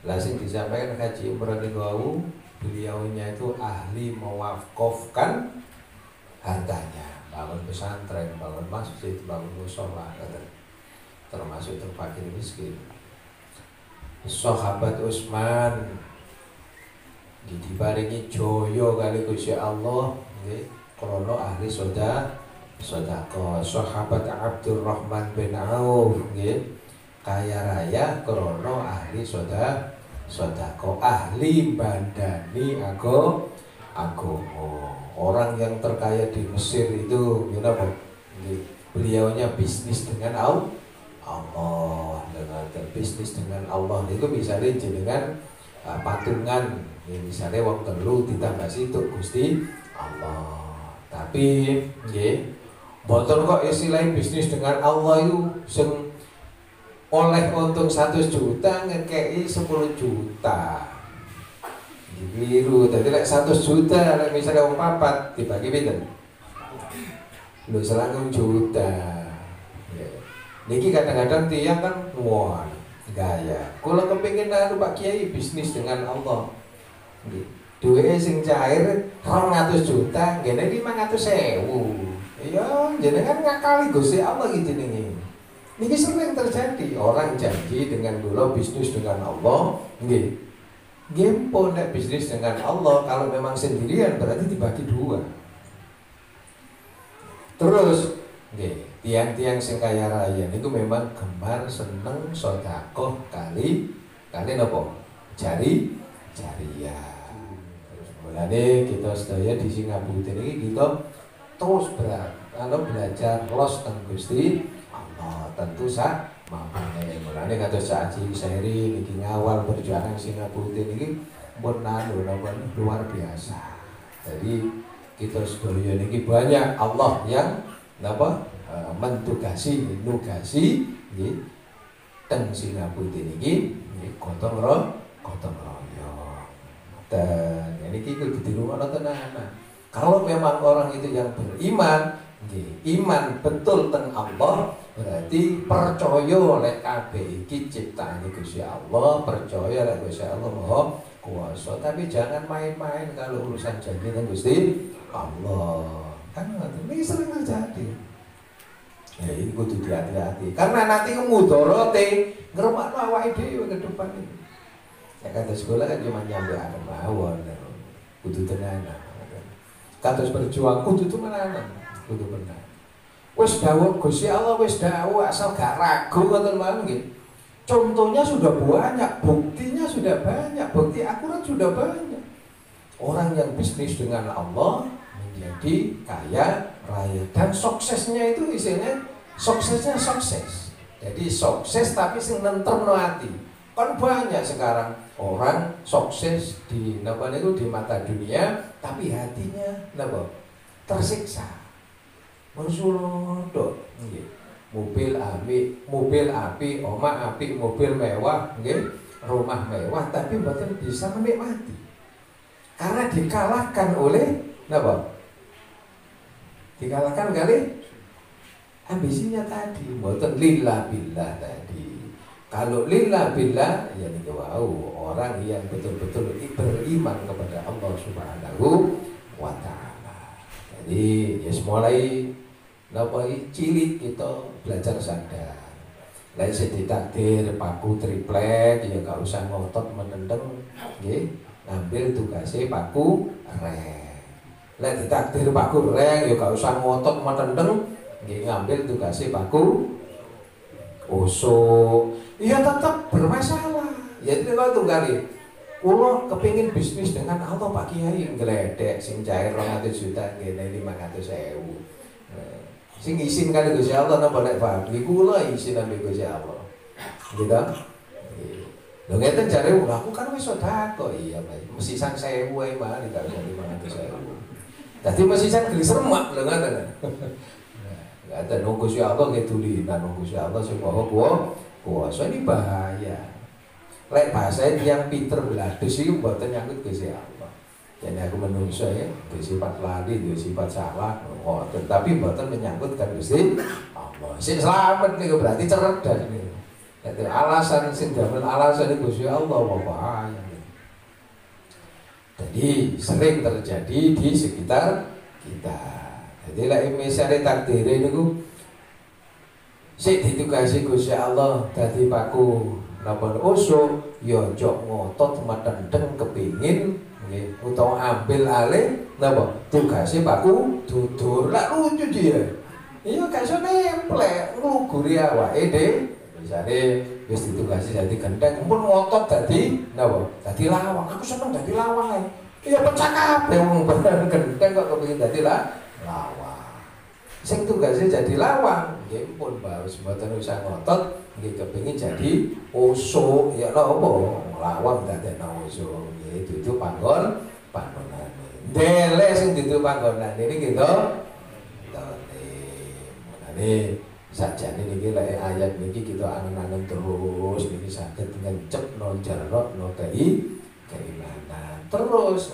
Lah sing disampaikan Haji Imron niku beliaunya itu ahli mewakafkan hartanya, bangun pesantren, bangun masjid, bangun mushola, termasuk terfakir miskin. Sahabat Utsman diparingi joyo kali Gusti Allah nggih krana ahli sedekah. Sahabat Abdurrahman bin Auf nggih kaya raya krana ahli sedekah, ahli bandani agama. Orang yang terkaya di Mesir itu kenapa? Beliaunya bisnis dengan Allah, dengan berbisnis dengan Allah itu misalnya dengan patungan, ya misalnya wong telu ditambah situ Gusti Allah. Tapi nggih mboten kok istilahnya bisnis dengan Allah itu sing oleh untung 100 juta ngekei 10 juta. Keliru. Dadi lek 100 juta lek misalnya wong papat dibagi pinten? Lho 100 juta. Niki kadang-kadang tiang kan wah gaya. Kalau kepingin anu Pak Kiai bisnis dengan Allah, duwe sing cair 200 juta, ngene 500.000. Iya, jenengan ngakali Gusti Allah gitu nih. Niki sering terjadi orang janji dengan kula bisnis dengan Allah, nggih. Nggih pun nek bisnis dengan Allah kalau memang sendirian berarti dibagi dua. Terus nggih tiang-tiang sing kaya raya niku memang gemar seneng sedekah kali napa? Jariah. Terus mulane kita sedaya di Singapura ini kita terus belajar los teng Gusti Allah tentu sak mampane. Mulane kados Haji Sairi niki ngawal perjuangan Singapura ini pun luar biasa. Jadi kita sedaya niki banyak Allah yang napa? Nugasi nggih teng Singapura niki gotong royong. Dan niki kudu dirungokno tenan. Kalau memang orang itu yang beriman, nggih, iman betul teng Allah, berarti percaya oleh kabeh iki ciptaane Gusti Allah, percaya oleh Gusti Allah Maha Kuwasa. Tapi jangan main-main kalau urusan janji teng Gusti Allah. Kan ini sering terjadi. Ya ini kudu hati-hati karena nanti mudorote ngremekno awake dhewe ke depan ini. Ya kata sekolah kan cuma nyampe akan mawon. Kudu tenanan. Kados berjuang kudu tenanan, kudu benar. Wis dawuh Gusti Allah wis dawuh asal gak ragu ngoten mawon nggih. Contohnya sudah banyak, buktinya sudah banyak, bukti akurat sudah banyak. Orang yang bisnis dengan Allah menjadi kaya raya dan suksesnya itu isinya suksesnya sukses. Jadi sukses tapi sing nentremno ati. Kan banyak sekarang orang sukses di napa niku di mata dunia tapi hatinya napa tersiksa. Mensulodo nggih. Mobil api, omah api, mobil mewah nggih, rumah mewah tapi mboten bisa menikmati. Karena dikalahkan oleh napa? Dikalahkan kali ambisinya tadi, mboten lillah billah tadi. Kalau lillah billah ya niku wau orang yang betul-betul beriman kepada Allah Subhanahu wa taala. Jadi ya mulai napa cilik kita belajar sadar. Lain sing ditakdir paku triplek ya gak usah ngotot menendeng nggih, ngambil tugasnya paku reng. Lek ditakdir paku reng ya gak usah ngotot menendeng nggih, ngambil tugasnya paku usuk. Ya tetap bermasalah. Ya itu kalau tunggali. Kulo kepingin bisnis dengan Allah Pak Kiai ngledek sing cair 200 juta ngene 500.000. Sing isin kali Gusti Allah napa nek pagi kula isin ambek Gusti Allah. Gitu. Lho ngeten jare aku kan wis sedekah. Iya, Pak. Mesti sang 1000 ae mah gak usah 500.000. Dadi mesti sang geli semak lho ngoten. Enggak ada nunggu Gusti Allah ngedulinan nunggu Gusti Allah sing Maha Kuwasa ini bahaya. Lek bahasa yang pinter belados iki mboten nyangkut Gusti Allah. Jadi aku menungso ya, bersifat lali, bersifat salah, tetapi mboten menyangkut kan Gusti Allah. Sing selamat niku berarti cerdas niku. Jadi alasan sing damel alasan Gusti Allah apa ae. Jadi sering terjadi di sekitar kita. Jadi lek misale takdire niku sik ditugasi Gusti Allah dadi paku napa usuk ya njok ngotot matendeng kepingin nggih utawa ambil alih napa tugase paku dudur lak lucu dia. Iya gak iso nemplek ngluguri awake dhewe. Misale wis ditugasi dadi genteng pun ngotot dadi napa? Dadi lawang. Aku seneng dadi lawang ae. Ya pecah kabeh wong genteng kok kepengin dadi lawang. Sing tugase dadi lawang nggih pun bagus mboten usah ngotot nggih kepengin jadi usuk ya napa lawang dadekno usuk nggih dudu panggonane. Dele sing dudu panggonane niki to. Mulane sajane niki lek ayat niki kita angen-angen terus niki saged ngencepno jarokno keimanan terus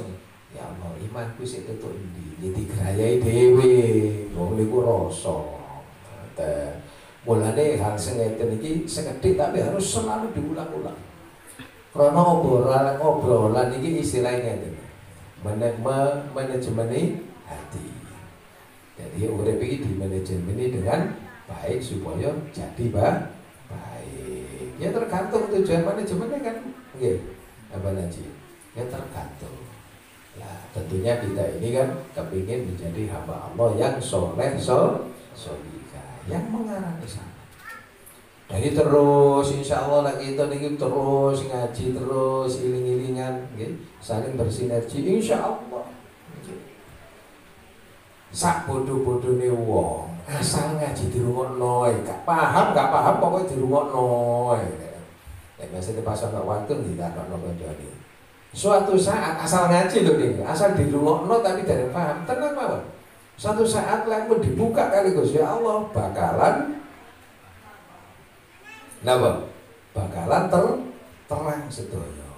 ya Allah imanku sik tutuk endi digrayai dhewe wong niku rasa mulane hal sing ngeten iki sekedhik tapi harus selalu diulang-ulang karena obrolan iki istilahnya ngeten manajemen hati jadi urip iki dimanajemeni dengan baik supaya jadi baik. Ya tergantung tujuan manajemennya kan, nggih. Apa nanti? Ya tergantung. Nah, tentunya kita ini kan kepingin menjadi hamba Allah yang soleh, solihah, yang mengarah ke sana. Jadi terus, insya Allah kita ini terus ngaji terus iling-ilingan, nggih, saling bersinergi, insya Allah. Sak bodoh-bodohne wong asal ngaji dirungokno gak paham pokoknya dirungokno nek masih pas ana waktu ditakokno kancane suatu saat asal ngaji lho ning asal dirungokno tapi tidak paham tenang mawon suatu saat lamun dibuka kali Gusti Allah bakalan napa bakalan terang sedaya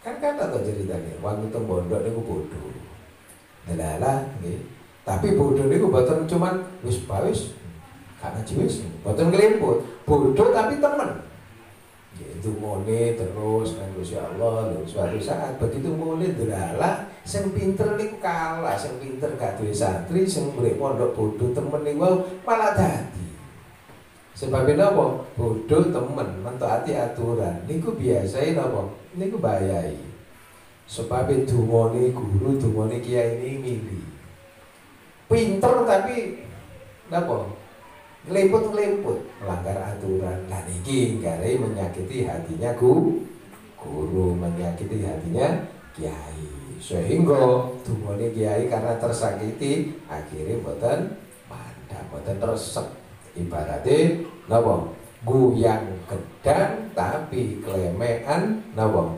kan kata to ceritane waktu teng pondok niku bodoh delalah nggih tapi bodoh niku mboten cuman wis bawis gak ngaji wis mboten nglimput bodoh tapi temen gitu mone terus kan Gusti Allah lho suatu saat begitu mulai delalah sing pinter niku kalah sing pinter gak duwe santri sing mrek pondok bodoh temen niku malah dadi sebabnya napa bodoh temen mentaati aturan niku biasae napa niku bahayai sebab dungane guru dungane kiai ini milih pinter tapi napa ngeliput melanggar aturan lah niki gare menyakiti hatinya guru menyakiti hatinya kiai sehingga dungane kiai karena tersakiti akhirnya mboten mandap mboten resep ibaratnya napa guyang gedang tapi klemekan napa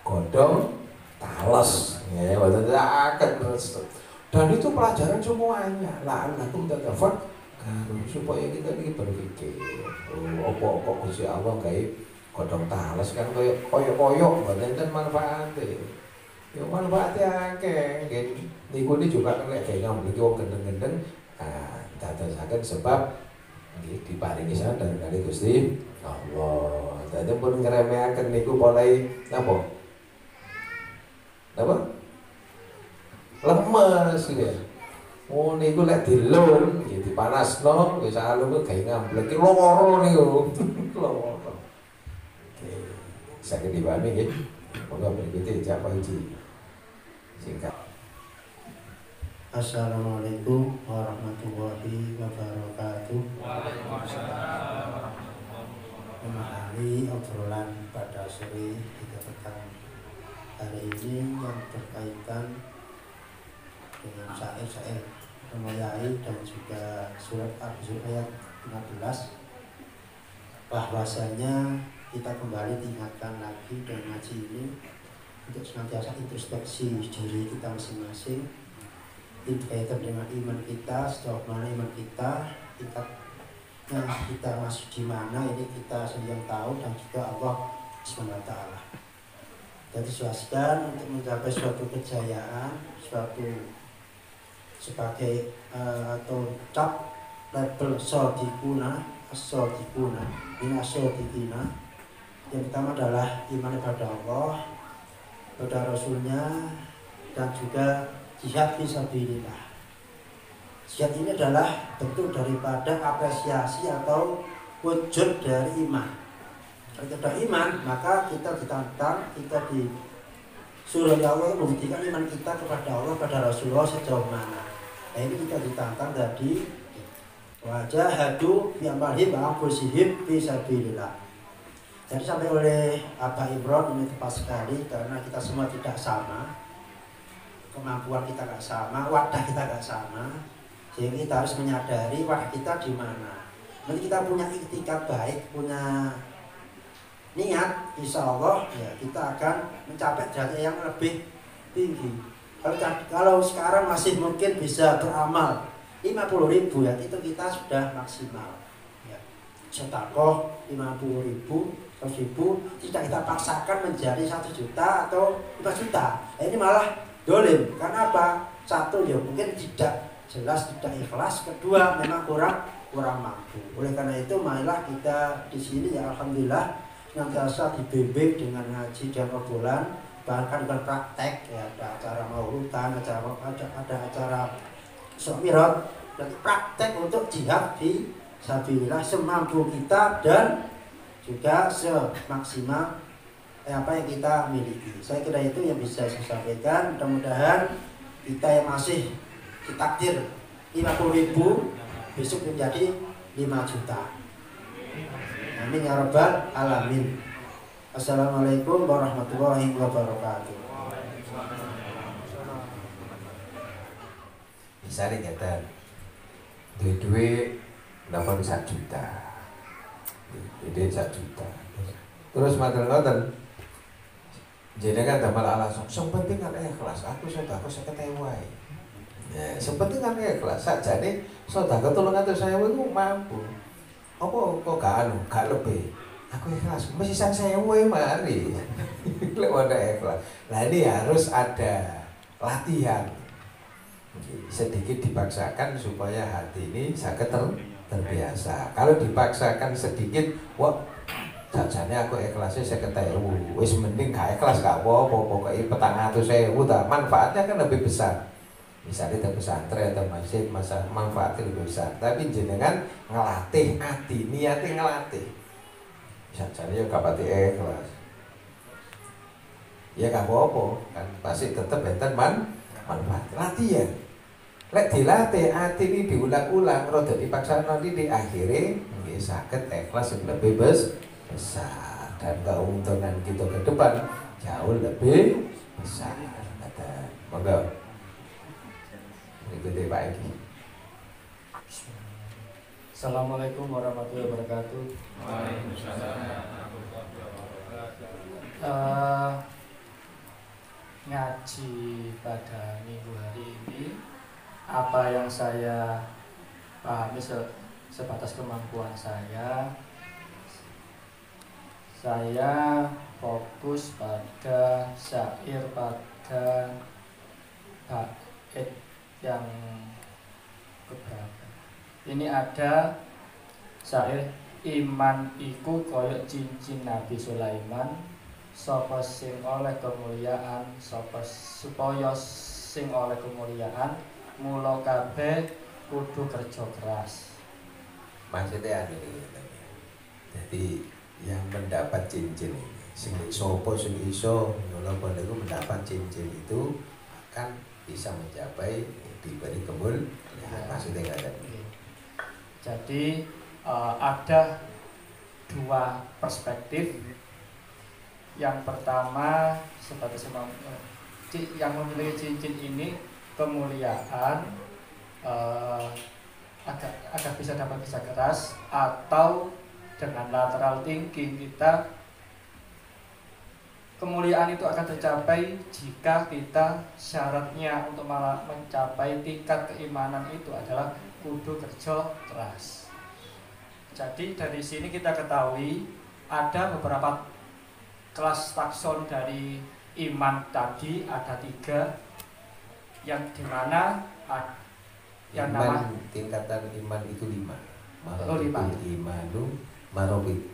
godhong tales ya mboten sakit resep. Dan itu pelajaran semuanya. La'allakum tatafakkarun supaya kita ini berpikir. Oh, kok Gusti Allah gawe godhong tales kan koyo-koyo mboten enten manfaate. Ya manfaate akeh. Niku juga kan lek gawe ngambil wong gendeng-gendeng dadosaken sebab nggih diparingi sadar kali Gusti Allah. Dadi pun ngremehaken niku polai napa? Napa? Lemes ya. Oh niku lek dilun nggih dipanasno wis alun gawe ngamblek iki loro niku. Loro. Oke. Saged dipahami nggih. Monggo berikutnya Cak Panji. Singkat. Assalamualaikum warahmatullahi wabarakatuh. Waalaikumsalam. Memahami obrolan pada sore kita petang hari ini yang berkaitan dengan syair-syair Ramayai dan juga surat Al-Zul ayat 15 bahwasanya kita kembali diingatkan lagi dan ngaji ini untuk senantiasa introspeksi diri kita masing-masing berkaitan dengan iman kita, sejauh mana iman kita masih di mana ini kita sendiri yang tahu dan juga Allah SWT. Jadi situasikan untuk mencapai suatu kejayaan, suatu sebagai atau cap level sodikuna as-shadiquna minasyadiqina. Yang pertama adalah iman kepada Allah, kepada Rasulnya, dan juga jihad fisabilillah. Jihad ini adalah bentuk daripada apresiasi atau wujud dari iman. Kalau kita ada iman, maka kita ditantang, kita disuruh oleh Allah membuktikan iman kita kepada Allah, kepada Rasulullah sejauh mana. Nah ini kita ditantang tadi, wajahadu bi amwalihim wa anfusihim fisabilillah. Jadi sampai oleh Abah Imron ini tepat sekali, karena kita semua tidak sama, kemampuan kita tidak sama, wadah kita tidak sama, sehingga kita harus menyadari wadah kita di mana. Nanti kita punya iktikad baik, punya niat, insya Allah ya kita akan mencapai derajat yang lebih tinggi. Kalau sekarang masih mungkin bisa beramal 50.000 ya, itu kita sudah maksimal. Ya. Sedekah 50.000, 100.000 tidak kita paksakan menjadi 1 juta atau 5 juta. Nah, ini malah dolim. Karena apa? Satu ya mungkin tidak jelas, tidak ikhlas. Kedua memang kurang mampu. Oleh karena itu marilah kita di sini ya alhamdulillah senantiasa dibimbing dengan ngaji dan obrolan, bahkan dengan praktek ya, ada acara maulidan, ada acara Mi'raj, dan praktek untuk jihad fi sabilillah semampu kita dan juga semaksimal apa yang kita miliki. Saya kira itu yang bisa saya sampaikan. Mudah-mudahan kita yang masih ditakdir 50.000 besok menjadi 5 juta. Amin ya rabbal alamin. Assalamualaikum warahmatullahi wabarakatuh. Bisa nih kata duit dapat 1 juta, ide 1 juta. Terus matur-matur jenengan damel alasan sing penting kan ikhlas, aku sedekah 50.000 wae. Ya, sing penting kan ikhlas, sakjane sedekah 300.000 iku mampu. Apa kok gak lebih? Aku ikhlas, mesti 1.000 wae mari. Lek ada ikhlas. Nah ini harus ada latihan. Sedikit dipaksakan supaya hati ini sangat terbiasa. Kalau dipaksakan sedikit, wah jajane aku ikhlasnya 50.000, wis mending gak ikhlas gak apa-apa, pokoknya 400.000 ta, manfaatnya kan lebih besar. Misalnya di pesantren atau masjid, masa manfaatnya lebih besar. Tapi jenengan ngelatih hati, niatnya ngelatih. Jajane ya gak pati ikhlas. Ya gak apa-apa, kan pasti tetap enten manfaat. Latihan. Lek dilatih hati ini diulang-ulang, rada dipaksa nanti di akhirnya nggih saged ikhlas yang lebih besar, dan keuntungan kita ke depan jauh lebih besar. Kata monggo ikuti Pak Eki. Assalamualaikum warahmatullahi wabarakatuh. Ngaji pada minggu hari ini, apa yang saya pahami sebatas kemampuan saya fokus pada syair, pada bait yang keberapa. Ini ada syair, iman iku koyok cincin Nabi Sulaiman, sapa sing oleh kemuliaan, sapa supaya sing oleh kemuliaan, mula kabeh kudu kerja keras. Maksudnya ini, jadi yang mendapat cincin ini, sing sopo sing iso nyolong itu mendapat cincin itu akan bisa mencapai diberi kemuliaan. Maksudnya nggak ada. Jadi ada 2 perspektif. Yang pertama sebagai yang memiliki cincin ini kemuliaan, agar bisa dapat kerja keras, atau dengan lateral thinking kita kemuliaan itu akan tercapai jika kita syaratnya untuk mencapai tingkat keimanan itu adalah kudu kerja keras. Jadi dari sini kita ketahui ada beberapa kelas takson dari iman tadi, ada 3 yang dimana yang iman, tingkatan iman itu 5. marotibul imanu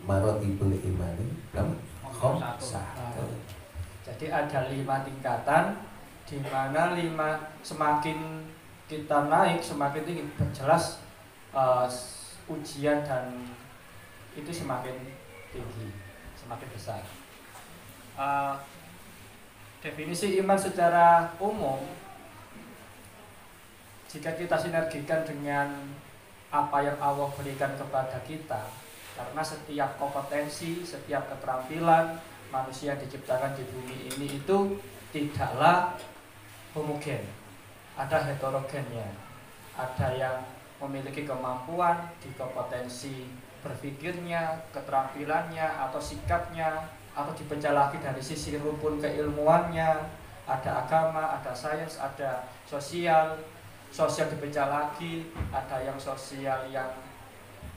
marotibul imani satu. Jadi ada 5 tingkatan, di mana semakin kita naik semakin tinggi, jelas ujian dan itu semakin tinggi, semakin besar. Definisi iman secara umum, jika kita sinergikan dengan apa yang Allah berikan kepada kita, karena setiap kompetensi, setiap keterampilan manusia diciptakan di bumi ini itu tidaklah homogen, ada heterogennya. Ada yang memiliki kemampuan di kompetensi berpikirnya, keterampilannya, atau sikapnya, atau dipecah lagi dari sisi rumpun keilmuannya. Ada agama, ada sains, ada sosial dipecah lagi, ada yang sosial yang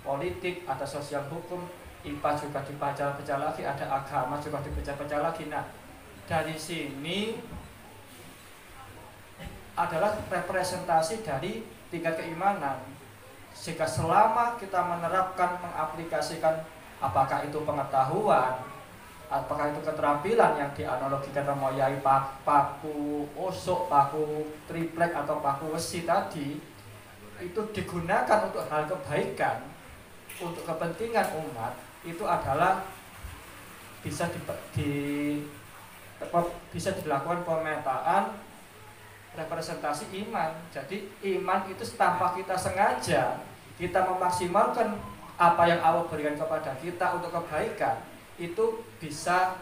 politik, ada sosial hukum, IPA juga dipecah lagi, ada agama juga dipecah lagi. Nah, dari sini adalah representasi dari tingkat keimanan. Jika selama kita menerapkan, mengaplikasikan, apakah itu pengetahuan, apakah itu keterampilan yang dianalogikan remoyai paku osok, paku triplek atau paku besi tadi, itu digunakan untuk hal kebaikan, untuk kepentingan umat, itu adalah bisa dilakukan pemetaan representasi iman. Jadi iman itu tanpa kita sengaja, kita memaksimalkan apa yang Allah berikan kepada kita untuk kebaikan, itu bisa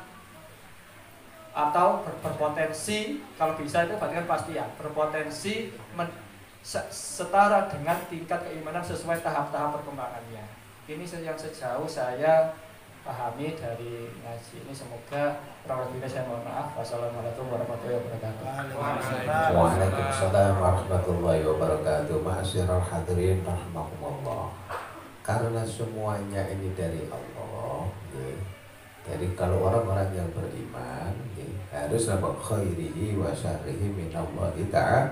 atau berpotensi, kalau bisa itu berarti kan pasti ya, berpotensi setara dengan tingkat keimanan sesuai tahap-tahap perkembangannya. Ini yang sejauh saya pahami dari ngaji ini. Semoga kurang lebihnya saya mohon maaf. Wassalamualaikum warahmatullahi wabarakatuh. Waalaikumsalam warahmatullahi wabarakatuh. Ma'asyiral hadirin rahimakumullah. Karena semuanya ini dari Allah, ya. Jadi kalau orang-orang yang beriman, ya, harus nama khairihi wa syarrihi minallahi ta'ala.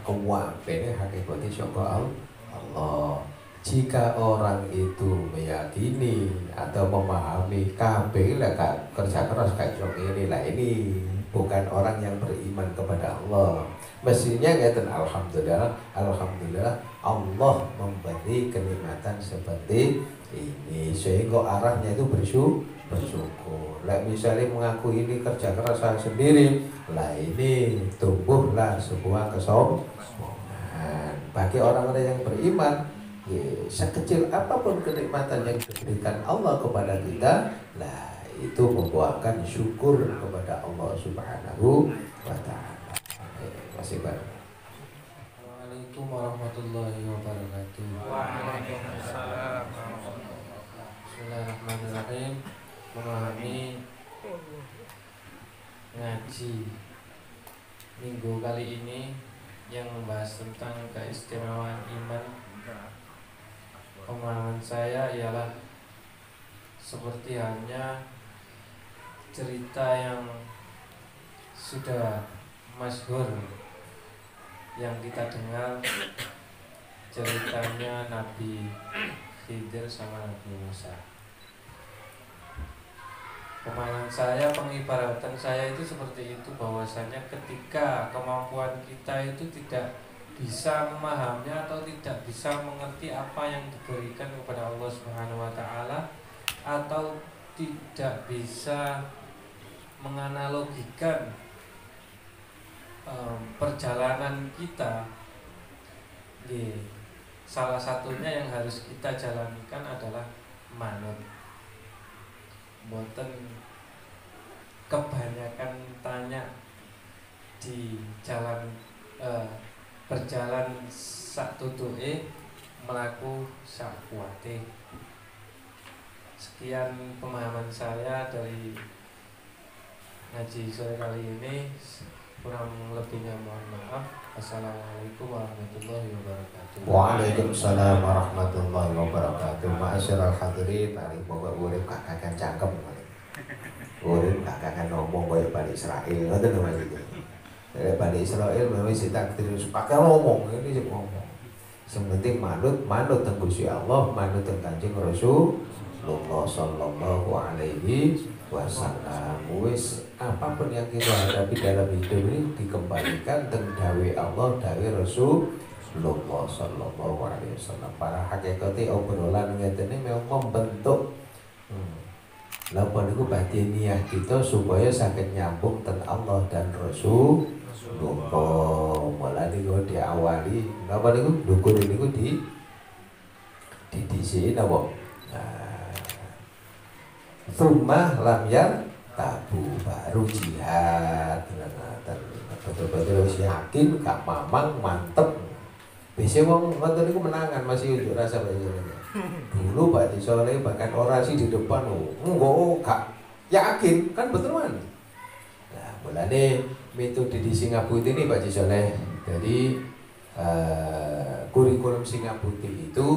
Kewapene hakikatnya syukur Allah. Jika orang itu meyakini atau memahami kabeh lah kerja keras kayak ini lah, ini bukan orang yang beriman kepada Allah. Mestinya ngeten, alhamdulillah Allah memberi kenikmatan seperti ini sehingga arahnya itu bersyukur. Lah misalnya mengaku ini kerja keras saya sendiri, lah ini tumbuhlah sebuah kesombongan. Bagi orang-orang yang beriman, sekecil apapun kenikmatan yang diberikan Allah kepada kita, lah itu membuahkan syukur kepada Allah Subhanahu wa ta'ala. Masih baru. Assalamualaikum warahmatullahi wabarakatuh. Waalaikumsalam. Bismillahirrahmanirrahim. Memahami ngaji minggu kali ini yang membahas tentang keistimewaan iman. Pemahaman saya ialah seperti hanya cerita yang sudah masyhur yang kita dengar, ceritanya Nabi Khidir sama Nabi Musa. Pemahaman saya, pengibaratan saya itu seperti itu, bahwasanya ketika kemampuan kita itu tidak bisa memahaminya atau tidak bisa mengerti apa yang diberikan kepada Allah Subhanahu wa taala, atau tidak bisa menganalogikan perjalanan kita, salah satunya yang harus kita jalankan adalah manut. Boten kebanyakan tanya di jalan berjalan sak tutuke melaku sak kuate. Sekian pemahaman saya dari ngaji sore kali ini. Kurang lebihnya mohon maaf. Assalamualaikum warahmatullahi wabarakatuh. Waalaikumsalam warahmatullahi wabarakatuh. Ma'asyiral hadirin, mari bawa urip kakakan cangkem. Urip kakakan ngomong kaya Bani Israil, ngoten lho Mas iki. Dari Bani Israil memang si takdir pakai ngomong, ini sih ngomong. Sing penting manut teng Gusti Allah, manut teng Kanjeng Rasulullah sallallahu alaihi wasallam. Wis apapun yang kita hadapi dalam hidup ini dikembalikan teng dawe Allah, dawe Rasulullah sallallahu alaihi wasallam. Para hakikate obrolan ngeten iki memang membentuk napa niku batiniah kita supaya saged nyambung teng Allah dan Rasulullah. Malah niku diawali napa niku dukur niku disi napa. Summa lam tabu baru jihad. Betul-betul yakin, gak mamang, mantep. Biasanya wong ngoten niku menangan masih unjuk rasa bahasa. Dulu Pak Soleh bahkan orasi di depan gak yakin kan betul kan. Nah mulane metode di Singapura ini Pak Soleh. Jadi kurikulum Singapura itu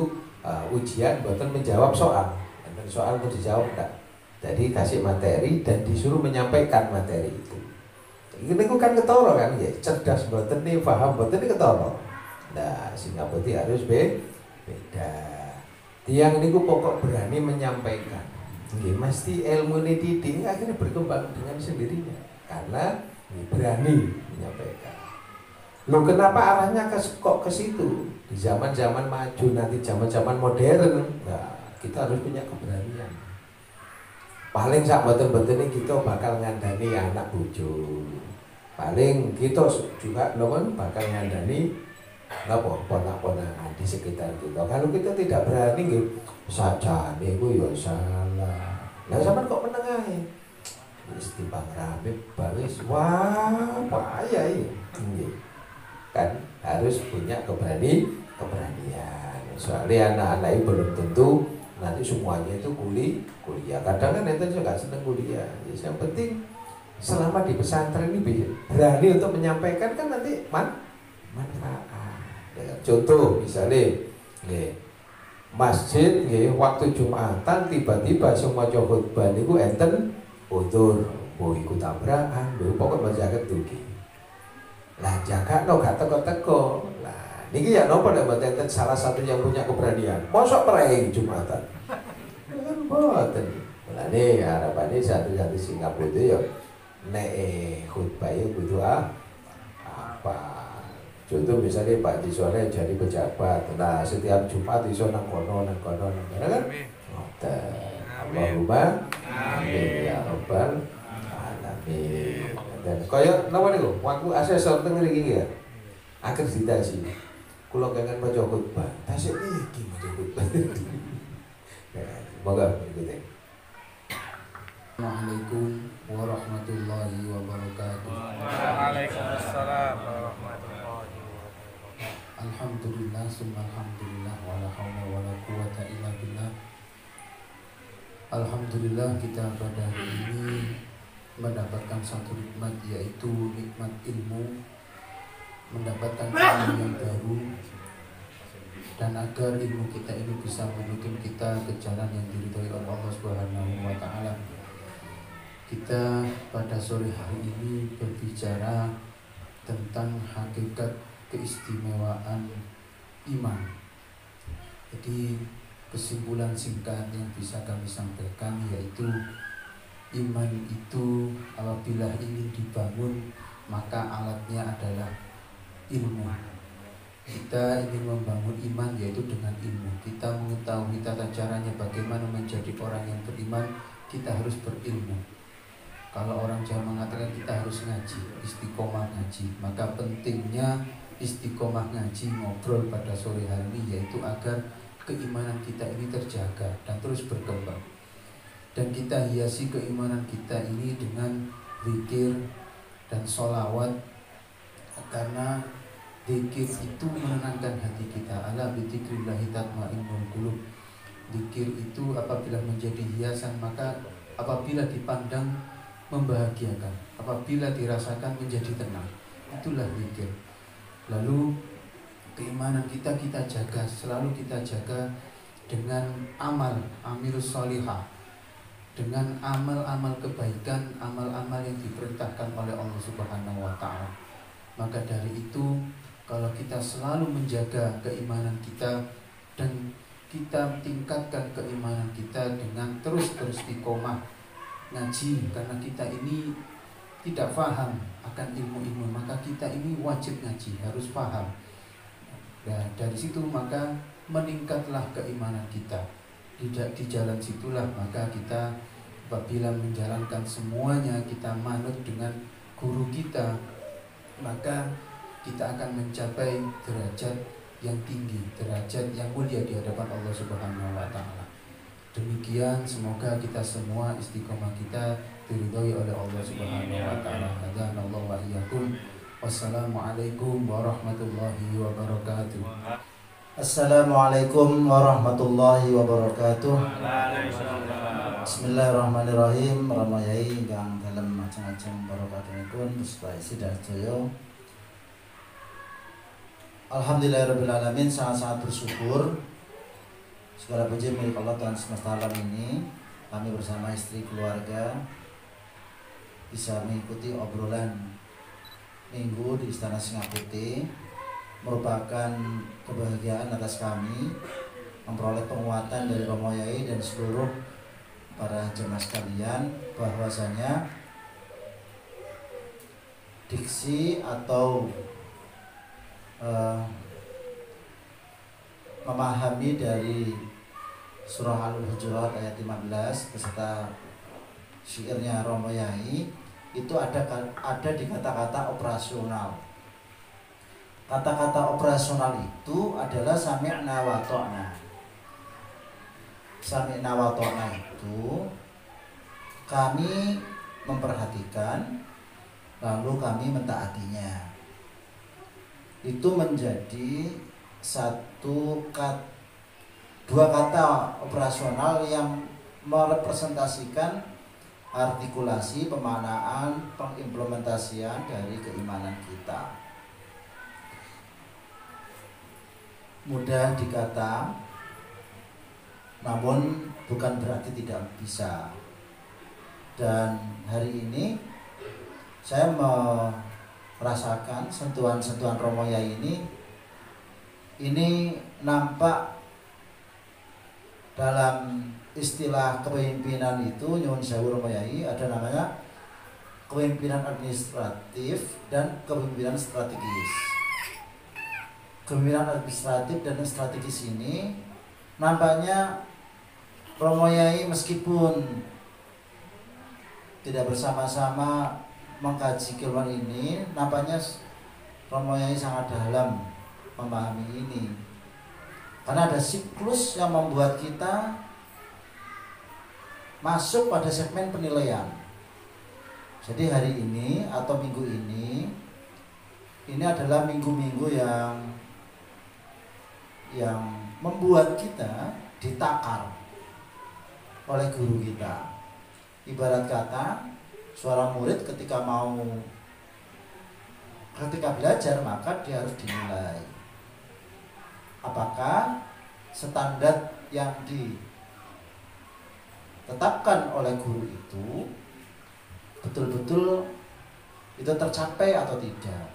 ujian buatan menjawab soal. Dan soal itu dijawab enggak. Jadi kasih materi dan disuruh menyampaikan materi itu. Ini kan ketoro kan ya, cerdas buatan nih, paham buatan ini ketoro. Nah Singapura harus beda. Tiang ini pokok berani menyampaikan. Mesti ilmu ini didik akhirnya berkembang dengan sendirinya karena berani menyampaikan. Loh kenapa arahnya kok ke situ? Di zaman-zaman maju nanti zaman-zaman modern, nah kita harus punya keberanian. Paling sak boten-boten kita bakal ngandani anak bojo. Paling kita juga bakal ngandani ponak-ponakan di sekitar kita. Kalau kita tidak berani nggih sajane iku ya salah. Lah sampean kok menengahe? Wis timbang rame bawis wah bahaya iki. Kan harus punya keberanian. Soalnya anak-anak itu belum tentu nanti semuanya itu kuliah. Kadang kan itu juga seneng kuliah. Yang penting selama di pesantren ini berani untuk menyampaikan kan nanti manfaat. Contoh misalnya masjid waktu Jumatan tiba-tiba semua khutbah niku enten utur iku tabrakan pokok masyarakat dugi lah jaga gak teko-teko lah niki ya nopo nek enten salah satu yang punya keberanian mosok prei Jumatan kan boten mulane harapane satu-satu Singapura itu ya nek khutbah kudu apa. Contoh misalnya Pak Disone jadi pejabat, nah setiap Jumat iso nang kono kan? Allahumma amin ya rabbal alamin. Dan kaya napa niku? Waktu asesor teng mriki ya. Akreditasi. Kula kangen maca khutbah. Tasik iki maca khutbah. Moga ngikutin. Assalamualaikum warahmatullahi wabarakatuh. Waalaikumsalam warahmatullahi wabarakatuh. Alhamdulillah, summa alhamdulillah, wala haula wala quwata illa billah. Alhamdulillah kita pada hari ini mendapatkan satu nikmat, yaitu nikmat ilmu, mendapatkan ilmu yang baru, dan agar ilmu kita ini bisa menuntun kita ke jalan yang diridhoi oleh Allah Subhanahu wa taala. Kita pada sore hari ini berbicara tentang hakikat keistimewaan iman. Jadi kesimpulan singkat yang bisa kami sampaikan yaitu iman itu apabila ingin dibangun maka alatnya adalah ilmu. Kita ingin membangun iman yaitu dengan ilmu. Kita mengetahui tata caranya bagaimana menjadi orang yang beriman, kita harus berilmu. Kalau orang Jawa mengatakan kita harus ngaji, istiqomah ngaji, maka pentingnya istiqomah ngaji ngobrol pada sore hari ini yaitu agar keimanan kita ini terjaga dan terus berkembang. Dan kita hiasi keimanan kita ini dengan zikir dan sholawat, karena zikir itu menenangkan hati kita. Ala bidzikrillahi tatmainnul qulub. Zikir itu apabila menjadi hiasan maka apabila dipandang membahagiakan, apabila dirasakan menjadi tenang. Itulah zikir. Lalu keimanan kita jaga, selalu kita jaga dengan amilus sholihah, dengan amal-amal kebaikan, amal-amal yang diperintahkan oleh Allah Subhanahu wa taala. Maka dari itu Kalau kita selalu menjaga keimanan kita dan kita tingkatkan keimanan kita dengan terus istiqomah ngaji, karena kita ini tidak paham akan ilmu-ilmu, maka kita ini wajib ngaji, harus paham. Dan dari situ maka meningkatlah keimanan kita. Di jalan situlah maka kita apabila menjalankan semuanya kita manut dengan guru kita, maka kita akan mencapai derajat yang tinggi, derajat yang mulia di hadapan Allah Subhanahu wa taala. Demikian, semoga kita semua istiqomah kita diridhoi oleh Allah Subhanahu wa taala. Hadanallahu wa iyyakum. Wassalamualaikum warahmatullahi wabarakatuh. Assalamualaikum warahmatullahi wabarakatuh. Bismillahirrahmanirrahim. Ramayai ingkang dalem macam-macam barokahipun Gusti Sidarjaya. Alhamdulillahirabbil alamin, sangat-sangat bersyukur. Segala puji milik Allah Tuhan semesta alam ini. Kami bersama istri keluarga bisa mengikuti obrolan minggu di Istana Singa Putih. Merupakan kebahagiaan atas kami memperoleh penguatan dari Romo Yai dan seluruh para jemaah sekalian bahwasanya diksi atau memahami dari surah Al-Hujurat ayat 15 beserta syairnya Romo Yai itu ada di kata-kata operasional. Kata-kata operasional itu adalah sami'na wa ta'na. Sami'na wa ta'na itu kami memperhatikan lalu kami mentaatinya. Itu menjadi dua kata operasional yang merepresentasikan artikulasi, pemaknaan, pengimplementasian dari keimanan kita. Mudah dikata, namun bukan berarti tidak bisa. Dan hari ini saya merasakan sentuhan-sentuhan Romo Yai ini nampak dalam istilah kepemimpinan itu, nyuwun sewu Romo Yai, ada namanya kepemimpinan administratif dan kepemimpinan strategis. Kepemimpinan administratif dan strategis ini nampaknya Romo Yai meskipun tidak bersama-sama mengkaji keilmuan ini, nampaknya Romo Yai sangat dalam memahami ini. Karena ada siklus yang membuat kita masuk pada segmen penilaian. Jadi hari ini atau minggu ini adalah minggu-minggu yang membuat kita ditakar oleh guru kita. Ibarat kata, seorang murid ketika belajar maka dia harus dinilai. Apakah standar yang ditetapkan oleh guru itu betul-betul itu tercapai atau tidak?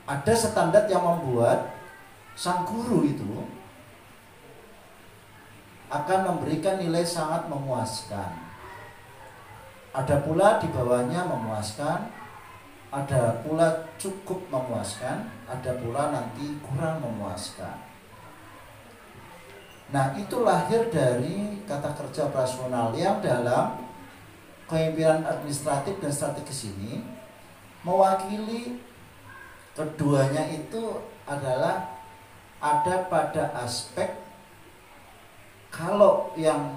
Ada standar yang membuat sang guru itu akan memberikan nilai sangat memuaskan. Ada pula di bawahnya memuaskan, ada pula cukup memuaskan, ada pula nanti kurang memuaskan. Nah, itu lahir dari kata kerja operasional yang dalam kepemimpinan administratif dan strategis ini mewakili keduanya itu adalah ada pada aspek kalau yang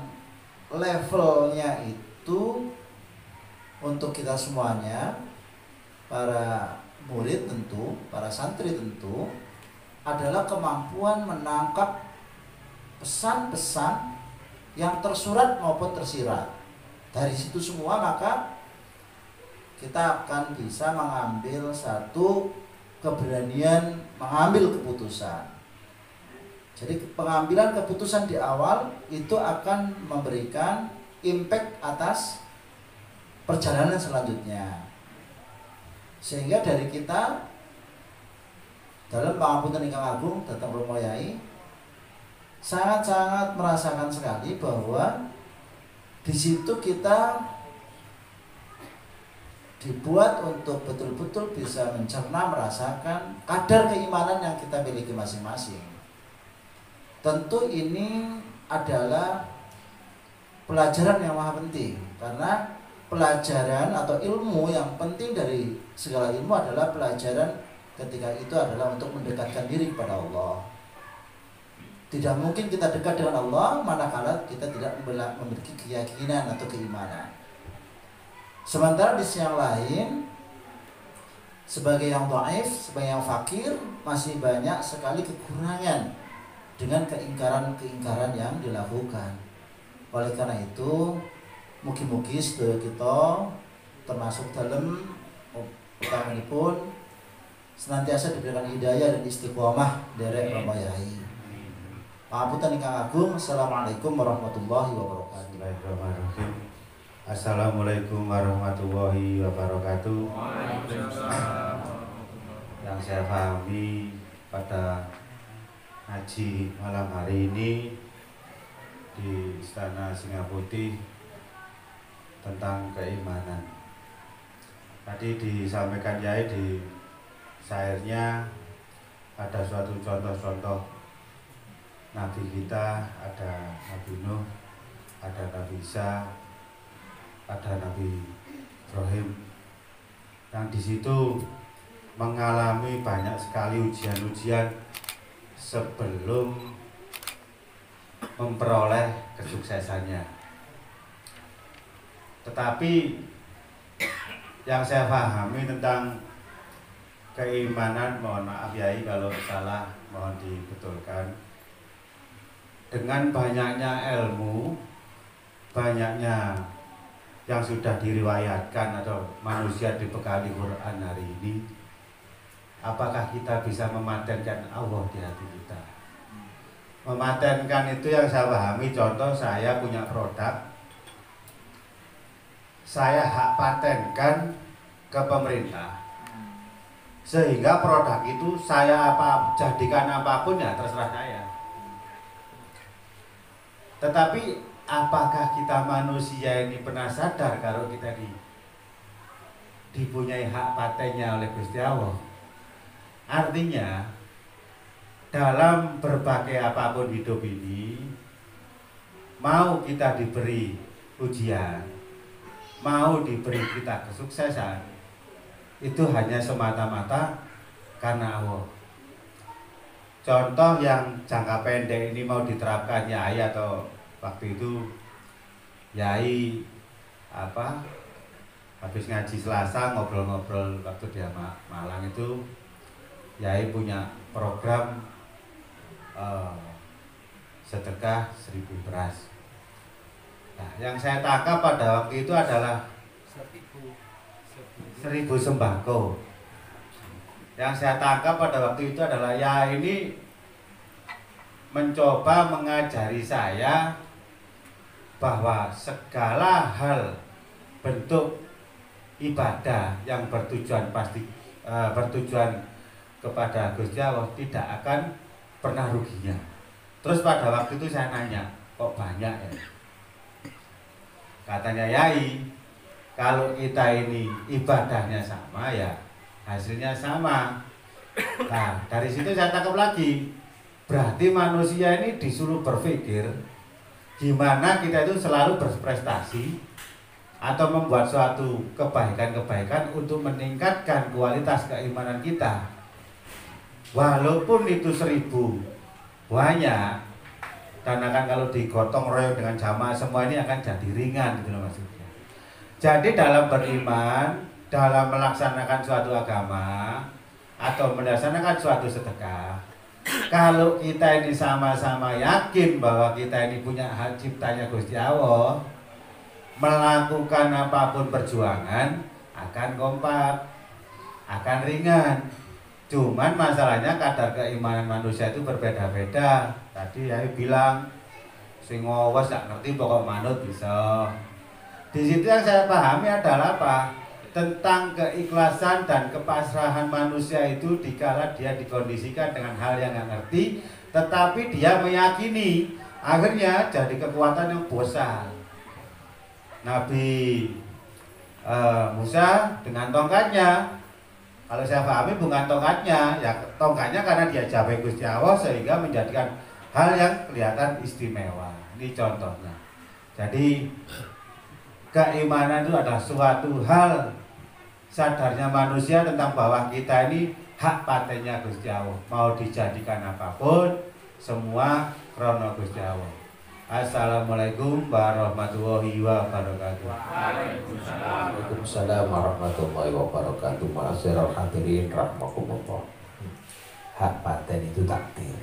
levelnya itu untuk kita semuanya, para murid tentu, para santri tentu, adalah kemampuan menangkap pesan-pesan yang tersurat maupun tersirat. Dari situ semua maka kita akan bisa mengambil satu keberanian mengambil keputusan. Jadi pengambilan keputusan di awal itu akan memberikan impact atas perjalanan selanjutnya. Sehingga dari kita dalam pangapunten ingkang agung dhateng Romo Yai sangat-sangat merasakan sekali bahwa di situ kita dibuat untuk betul-betul bisa mencerna, merasakan kadar keimanan yang kita miliki masing-masing. Tentu ini adalah pelajaran yang maha penting, karena pelajaran atau ilmu yang penting dari segala ilmu adalah pelajaran ketika itu adalah untuk mendekatkan diri kepada Allah. Tidak mungkin kita dekat dengan Allah manakala kita tidak memiliki keyakinan atau keimanan. Sementara di sisi yang lain, sebagai yang dhaif, sebagai yang fakir, masih banyak sekali kekurangan dengan keingkaran-keingkaran yang dilakukan. Oleh karena itu, mugi-mugi sedaya kita termasuk dalam utamanipun senantiasa diberikan hidayah dan istiqomah derek Romo Yai. Pangapunten ingkang agung. Assalamualaikum warahmatullahi wabarakatuh. Bismillahirrahmanirrahim. Assalamualaikum warahmatullahi wabarakatuh. Yang saya pahami pada ngaji malam hari ini di Istana Singa Putih tentang keimanan. Tadi disampaikan Yai di syairnya ada suatu contoh-contoh Nabi kita, ada Nabi Nuh, ada Nabi Isa, ada Nabi Ibrahim, yang di situ mengalami banyak sekali ujian-ujian sebelum memperoleh kesuksesannya. Tetapi yang saya pahami tentang keimanan, mohon maaf Yai kalau salah, mohon dibetulkan. Dengan banyaknya ilmu, banyaknya yang sudah diriwayatkan atau manusia dibekali Quran hari ini, apakah kita bisa mematenkan Allah di hati kita? Mematenkan itu yang saya pahami, contoh saya punya produk, saya hak patenkan ke pemerintah, sehingga produk itu saya jadikan apapun ya terserah saya. Tetapi apakah kita manusia ini pernah sadar kalau kita dipunyai hak patennya oleh Gusti Allah? Artinya dalam berbagai apapun hidup ini, mau kita diberi ujian, mau diberi kita kesuksesan, itu hanya semata-mata karena Allah. Contoh yang jangka pendek ini mau diterapkan Yai, atau waktu itu Yai habis ngaji Selasa ngobrol-ngobrol waktu dia Malang itu, Yai punya program sedekah 1000 beras. Nah, yang saya tangkap pada waktu itu adalah 1000 sembako. Yang saya tangkap pada waktu itu adalah ya ini mencoba mengajari saya bahwa segala hal bentuk ibadah yang bertujuan bertujuan kepada Gusti Allah tidak akan pernah ruginya. Terus pada waktu itu saya nanya, kok banyak ya? Katanya Yai, kalau kita ini ibadahnya sama ya hasilnya sama. Nah, dari situ saya tangkap lagi, berarti manusia ini disuruh berpikir gimana kita itu selalu berprestasi atau membuat suatu kebaikan-kebaikan untuk meningkatkan kualitas keimanan kita. Walaupun itu 1000 banyak, karena kan kalau digotong royong dengan jamaah semua ini akan jadi ringan gitu loh maksudnya. Jadi dalam beriman, dalam melaksanakan suatu agama atau melaksanakan suatu sedekah, kalau kita ini sama-sama yakin bahwa kita ini punya hak ciptanya Gusti Allah, melakukan apapun perjuangan akan kompak, akan ringan. Cuman masalahnya kadar keimanan manusia itu berbeda-beda. Tadi Yai bilang sing ngowes gak ngerti pokok manut bisa. Di situ yang saya pahami adalah apa? tentang keikhlasan dan kepasrahan manusia itu dikala dia dikondisikan dengan hal yang nggak ngerti, tetapi dia meyakini, akhirnya jadi kekuatan yang besar. Nabi Musa dengan tongkatnya, kalau saya pahami bukan tongkatnya, ya tongkatnya karena dia jabai Gusti Allah sehingga menjadikan hal yang kelihatan istimewa. Ini contohnya. Jadi keimanan itu adalah suatu hal sadarnya manusia tentang bahwa kita ini hak patennya Gusti Allah. Mau dijadikan apapun, semua krono Gusti Allah. Assalamualaikum warahmatullahi wabarakatuh. Waalaikumsalam warahmatullahi wabarakatuh. Ma'asyiral hadirin rahimakumullah. Hak paten itu takdir.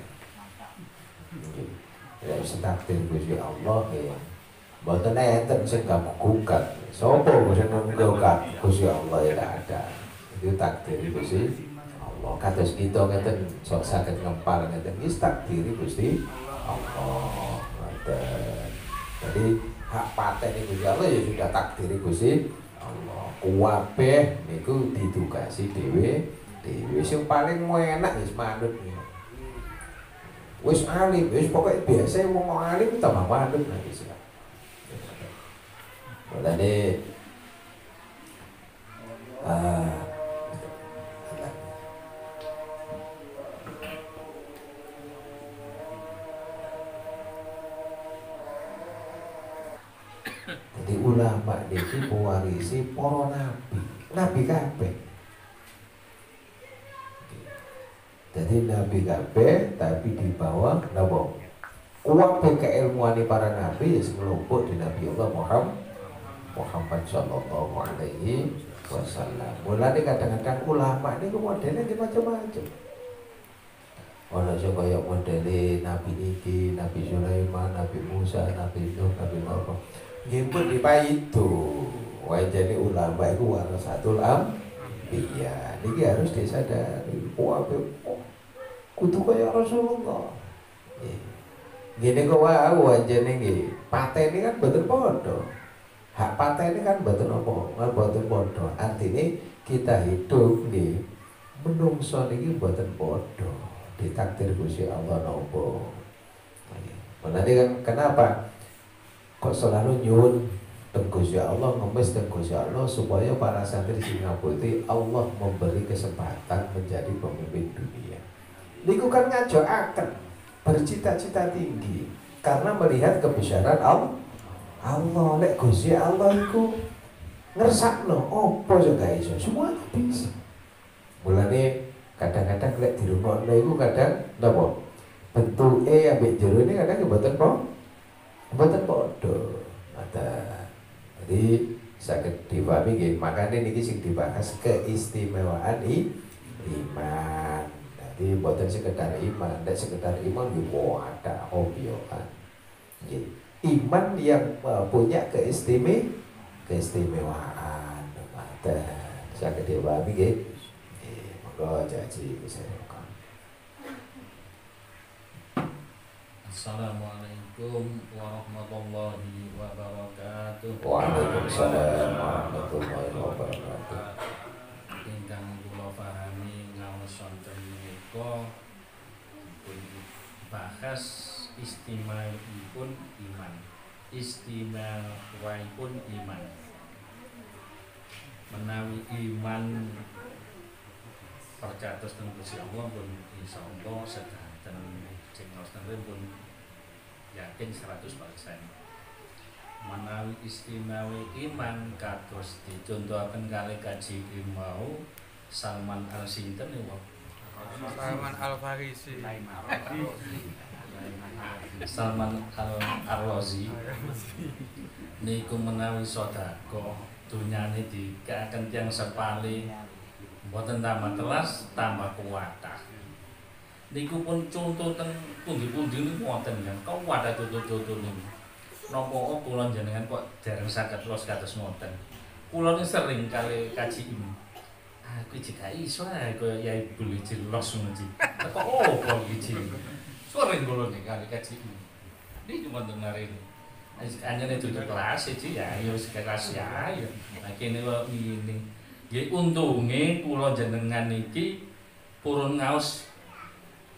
Ya wis takdir Gusti Allah ya. Mboten enten sing gugat. Sopo sing nggugat Gusti Allah ya ada. Itu takdir Gusti Allah. Kados kita ngeten sok saged ngempal ngeten iki takdir Gusti Allah. Jadi hak paten Gusti Allah ya sudah takdir Gusti Allah. Kuwabeh niku ditugasi dhewe. Sing paling enak wis manut niku. Wis alim, wis pokoke biasa wong alim tambah manut nah wis. Mulane jadi ulama niki pewarisi para nabi kabeh. Jadi nabi kabeh tapi di bawah napa? Kuwabe keilmuan para nabi ya sekelompok di Nabi Allah Muhammad sallallahu alaihi wasallam. Mulane kadang-kadang ulama niku modelnya macam-macam. Ana sing kaya modele Nabi niki, Nabi Sulaiman, Nabi Musa, Nabi Nuh, Nabi Muhammad. Nggih pun dipaitu. Wajane ulama iku warasatul anbiya. Niki harus disadari. Kudu kaya Rasulullah. Gini kok wau wajane nggih. Patene kan mboten padha. Hak patene kan mboten apa, mboten padha. Artine kita hidup nggih menungso niki mboten padha. Ditakdir Gusti Allah napa. Mulane kan kenapa kok selalu nyuwun teng Gusti Allah, ngemis teng Gusti Allah supaya para santri Singapura Allah memberi kesempatan menjadi pemimpin dunia. Niku kan ngajokaken bercita-cita tinggi karena melihat kebesaran Allah. Lek Gusti Allah iku ngersakno apa sing gak iso, semua bisa. Mulane kadang-kadang lek dirungokno iku kadang napa? Bentuke ambek jerone kadang mboten mboten padha. Jadi saged dipahami nggih, makane niki sing dibahas keistimewaan iman. Jadi mboten sekedar iman, nek sekedar iman nggih ada obyoan. Nggih. Iman yang punya keistimewaan. Saged dipahami nggih. Monggo janji bisa. Assalamualaikum warahmatullahi wabarakatuh. Waalaikumsalam warahmatullahi wabarakatuh. Ingkang kula pahami ngaos wonten menika dipun bahas istimewaipun iman. Istimewaipun iman. Menawi iman percatos teng Gusti Allah pun insyaallah sedanten sing ngoten pun yakin 100%. Menawi istimewa iman kados dicontohaken kalih kaji mau Salman Al-Sinten niku. Salman Al-Farisi. Salman Al-Razi niku menawi sedekah dunyane dikaaken tiyang sepali mboten tambah telas tambah kuwatah. Niku pun contoh teng pundi-pundi niku wonten kan kuwatah contoh-contoh niku. Napa kula jenengan kok dereng saged los kados ngoten. Kula ni sering kali kaji ini. Aku jika iso kaya Yai Buli los ngono iki. Kok kok iki. Sering kula nih kali kaji ini. Ini cuma dengar ini. Hanya itu kelas itu ya, wis kelas ya. Nah kene kok ngene. Nggih untunge kula jenengan iki purun ngaos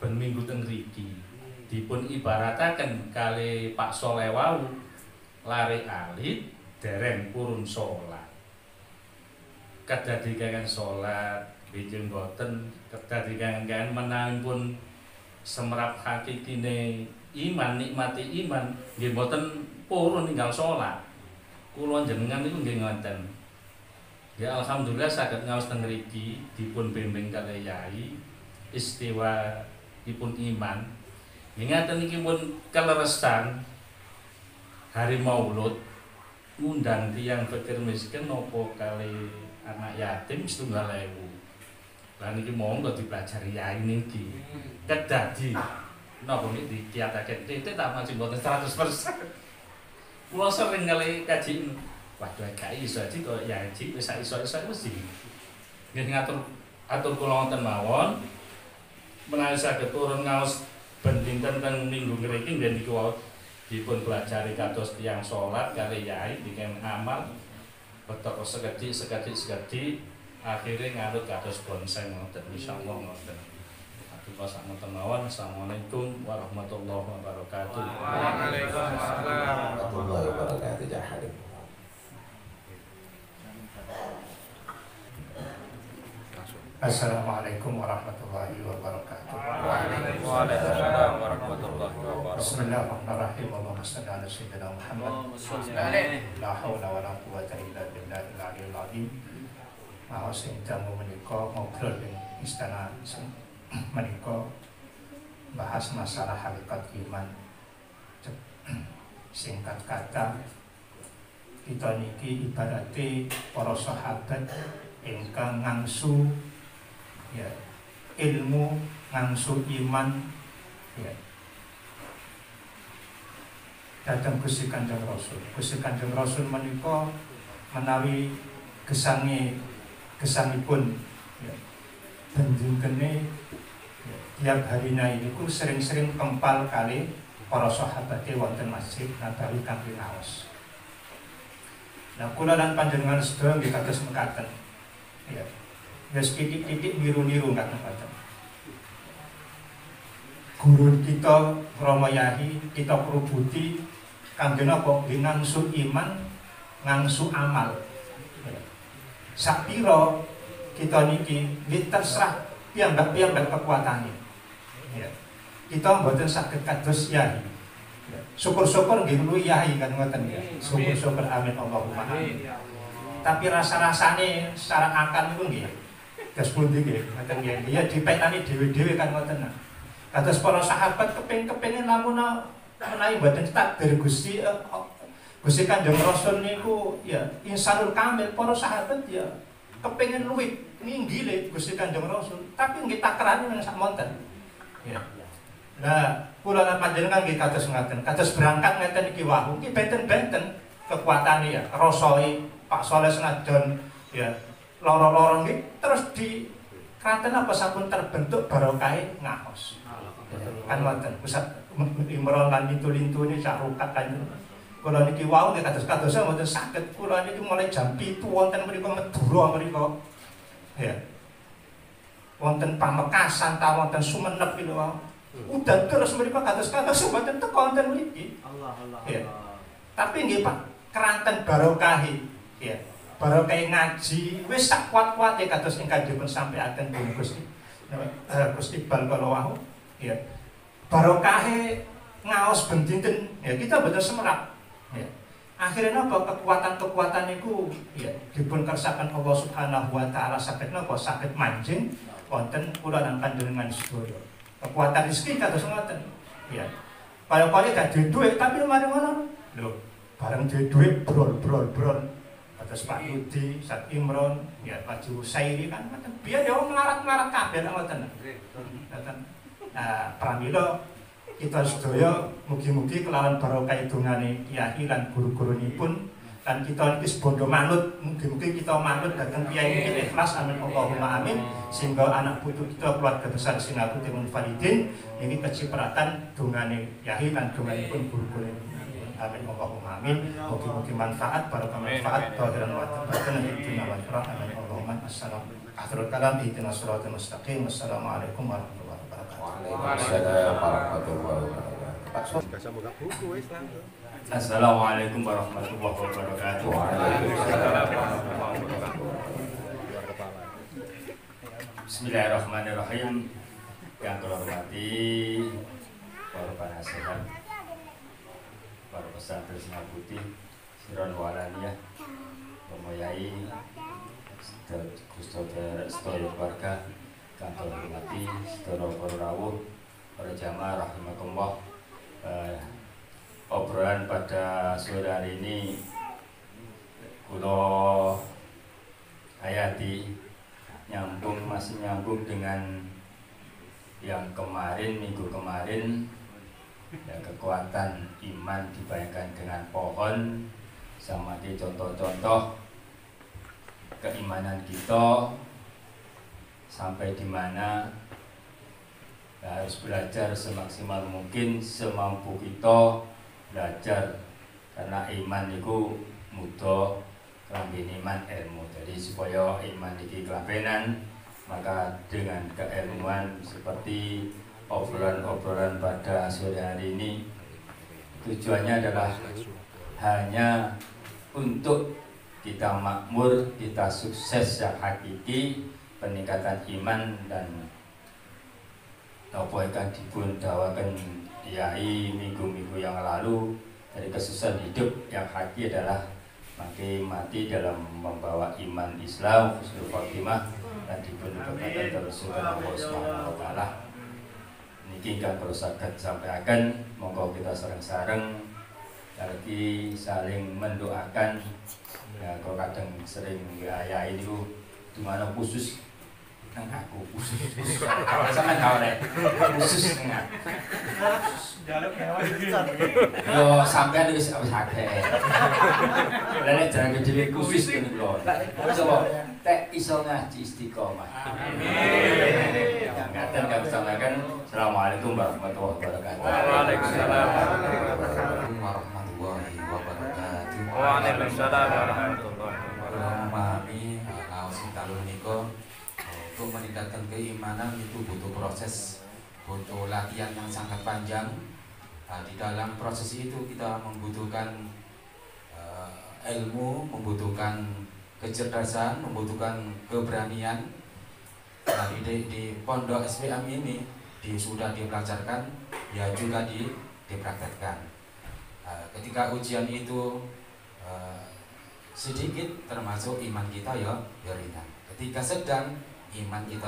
ben minggu teng mriki. Dipun ibarataken kali Pak Soleh wau lare alit dereng purun salat. Kedadi kangen salat bijeng boten kedadi kangen menawi pun semrap hakikine iman nikmati iman nggih boten purun ninggal salat. Kula jenengan niku nggih ngoten. Ya alhamdulillah saged ngaos teng mriki dipun bimbing kalih yai istiwa dipun iman. Ngaten iki pun keleresan hari Maulud ngundang tiyang fakir miskin napa kali anak yatim 7.000. Lah niki monggo dipelajari yai niki. Kedadi napa niki dikiyatake titik tak masih mboten 100%. Kula sering kali kaji waduh gak iso iki kok ya iki wis iso-iso mesti. Nggih atur kula wonten mawon. Menawi saged turun ngaos ben dinten teng minggu ngriki nggih niku wae dipun pelajari kados tiyang salat kali yai bikin amal betok sekedi akhire nganut kados bonsai ngoten insyaallah ngoten. Atur sakmenten mawon. Assalamualaikum warahmatullahi wabarakatuh. Waalaikumsalam warahmatullahi wabarakatuh. Ya halim. Assalamualaikum warahmatullahi wabarakatuh. Waalaikumsalam warahmatullahi wabarakatuh. Bismillahirrahmanirrahim. Allahumma shalli ala sayyidina Muhammad. La haula wala quwwata illa billahil aliyyil azim. Maos sing jamu menika ngobrol ing istana menika bahas masalah hakikat iman. Singkat kata kita niki ibarate para sahabat ingkang ngangsu ya ilmu ngangsu iman ya datang Gusti Kanjeng Rasul. Gusti Kanjeng Rasul menika menawi gesangipun ya benjingkene ya, tiap harina niku sering-sering kempal kali para sahabat wonten Masjid Nabawi kanthi naos. Nah kula lan panjenengan sedaya nggih kados mekaten. Ya. Wis titik-titik niru-niru ngaten-ngaten. Guru kita Rama Yai kita perubuti kangge napa ngangsu iman, ngangsu amal. Ya. Sapira kita niki nggih terserah piyambak-piyambak kekuatane. Ya. Kita mboten saged kados Yai. Ya. Syukur-syukur nggih luwih Yai kan ngoten ya. Syukur-syukur amin Allahumma amin. Tapi rasa-rasane secara akal niku nggih gas pundi nggih ngoten nggih ya dipetani dhewe-dhewe kan ngoten. Kados para sahabat kepengin lamun menawi mboten takdir Gusti Kanjeng Rasul niku ya insanul kamil para sahabat ya kepengin luwih ninggile Gusti Kanjeng Rasul tapi nggih takrane nang sak monten. Ya. Lah kula lan panjenengan nggih kados ngaten, kados berangkat ngeten iki wau nggih benten-benten kekuatane ya rasane Pak Soleh senajan ya loro-loro nggih terus di kraten apa sampun terbentuk barokahe ngaos. Kan wonten Ustaz Imron lan lintu-lintune sak rukat kan. Kula niki wau nggih kados-kados mboten saged kula niki mulai jam 7 wonten mriku Madura mriku. Ya. Wonten Pamekasan ta wonten Sumenep iki wau. Udan terus mriku kados-kados mboten teko wonten mriki. Allah. Ya. Tapi nggih Pak keranten barokahe ya, barokah ngaji wis sak kuat-kuate kados ingkang dipun sampaiaken dening Gusti Iqbal kala wau ya. Barokahe ngaos ben dinten ya kita mboten semerap ya. Akhirnya napa kekuatan-kekuatan niku ya dipun kersakaken Allah Subhanahu wa taala saged napa saged manjing wonten kula lan panjenengan sedaya. Kekuatan rezeki kados ngoten ya. Kaya-kaya gak duwe dhuwit tapi mari ngono lho bareng duwe dhuwit brol. Terus Pak Yudi, Ustaz Imron, ya Pak Jusairi kan ngoten. Biyen ya melarat-melarat kabeh ngoten. Nah, pramila kita sedaya mugi-mugi kelawan barokah dongane Kyai lan guru-gurunipun lan kita iki sebondo manut, mugi-mugi kita manut dhateng Kyai iki ikhlas amin Allahumma amin sehingga anak putu kita keluarga besar Singaku Timun Faridin ini kecipratan dongane Kyai lan donganipun guru-guru. amin Allahumma amin. Mugi-mugi manfaat barokah manfaat dohiran wa batin di dunia wal akhirah amin Allahumma. Assalamualaikum. Akhirul kalam ihdinas siratal mustaqim. Wassalamualaikum warahmatullahi wabarakatuh. Waalaikumsalam warahmatullahi wabarakatuh. Assalamualaikum warahmatullahi wabarakatuh. Bismillahirrahmanirrahim. Yang kula hormati para penasehat, para pesantren Singa Putih, Siron Walaniyah, Pemoyai, Saudara sedaya keluarga, kang kula hormati, sedaya para rawuh, para jamaah rahimakumullah. Obrolan pada sore hari ini kula hayati masih nyambung dengan yang kemarin, minggu kemarin ya, kekuatan iman dibayangkan dengan pohon sama di contoh-contoh keimanan kita sampai di mana ya, harus belajar semaksimal mungkin, semampu kita belajar, karena iman itu mudah kelamben iman ilmu. Jadi supaya iman iki kelambenan, maka dengan keilmuan seperti obrolan-obrolan pada sore hari ini, tujuannya adalah hanya untuk kita makmur, kita sukses yang hakiki, peningkatan iman dan apa yang dipun dawakan kiai minggu-minggu yang lalu. Dari kesusahan hidup yang hakiki adalah mati dalam membawa iman Islam, husnul khotimah, dan dipun berkatan terus Allah Subhanahu wa taala. Niki kan perlu saged sampaikan, monggo kita sareng-sareng lagi saling mendoakan. Ya, kalau kadang sering ya ini di mana khusus nang aku khusus sama kau deh khusus nang Jaluk hewan yo sampean wis akeh lha jangan jadi khusus ini lho coba tek iso ngaji istiqomah amin ngaten kang sampaikan. Assalamualaikum warahmatullahi wabarakatuh. Waalaikumsalam warahmatullahi wabarakatuh. Waalaikumsalam warahmatullahi wabarakatuh. Memahami hal singkalu niko untuk meningkatkan keimanan itu butuh proses, butuh latihan yang sangat panjang. Di dalam proses itu kita membutuhkan ilmu, membutuhkan kecerdasan, membutuhkan keberanian. Nah, di pondok SPM ini sudah dipelajarkan, ya juga dipraktekkan. Ketika ujian itu sedikit, termasuk iman kita ya ringan. Ketika sedang, iman kita